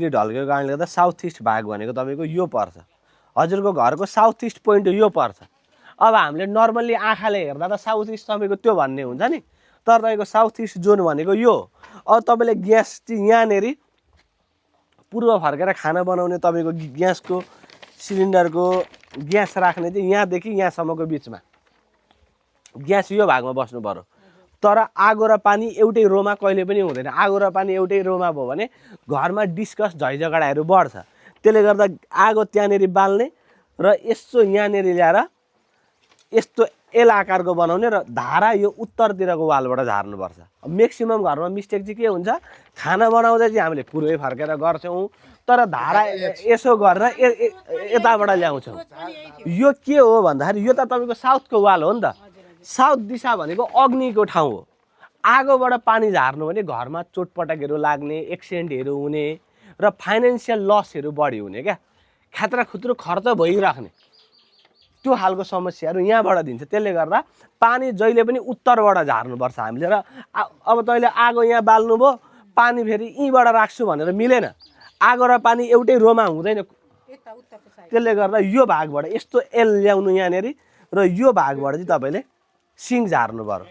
ढल्केको कारणले गर्दा south east भाग भनेको तपाईँको यो पर्छ। हजुरको घरको साउथ इस्ट पोइन्ट यो पर्छ। अब हामीले नर्मल्ली आँखाले हेर्दा त साउथ इस्ट तपाईँको त्यो भन्ने हुन्छ नि, तर तपाईँको साउथ इस्ट जोन भनेको यो। अब तपाईँले ग्यास चाहिँ यहाँनेरि पूर्व फर्केर खाना बनाउने तपाईँको ग्यासको सिलिन्डरको ग्यास राख्ने चाहिँ यहाँदेखि यहाँसम्मको बिचमा ग्यास यो भागमा बस्नु पर्यो। तर आगो र पानी एउटै रोमा कहिले पनि हुँदैन। आगो र पानी एउटै रोमा भयो भने घरमा डिस्कस झैझगडाहरू बढ्छ। त्यसले गर्दा आगो त्यहाँनेरि बाल्ने र यसो यहाँनेरि ल्याएर यस्तो एल आकारको बनाउने र धारा यो उत्तरतिरको वालबाट झार्नुपर्छ। म्याक्सिमम घरमा मिस्टेक चाहिँ के हुन्छ, खाना बनाउँदा चाहिँ हामीले पूर्वै फर्केर गर्छौँ, तर धारा यसो गरेर यताबाट ल्याउँछौँ। यो के हो भन्दाखेरि यो त तपाईँको साउथको वाल हो नि त। साउथ दिशा भनेको अग्निको ठाउँ हो। आगोबाट पानी झार्नु भने घरमा चोटपटकहरू लाग्ने, एक्सिडेन्टहरू हुने र फाइनेन्सियल लसहरू बढी हुने क्या, खात्रा खुत्रो खर्च भइराख्ने त्यो खालको समस्याहरू यहाँबाट दिन्छ। त्यसले गर्दा पानी जहिले पनि उत्तरबाट झार्नुपर्छ हामीले। र अब तैँले आगो यहाँ बाल्नुभयो, पानी फेरि यहीँबाट राख्छु भनेर मिलेन। आगो र पानी एउटै रोमा हुँदैन। त्यसले गर्दा यो भागबाट यस्तो एल ल्याउनु यहाँनेरि र यो भागबाट चाहिँ तपाईँले सिङ झार्नु पर्यो।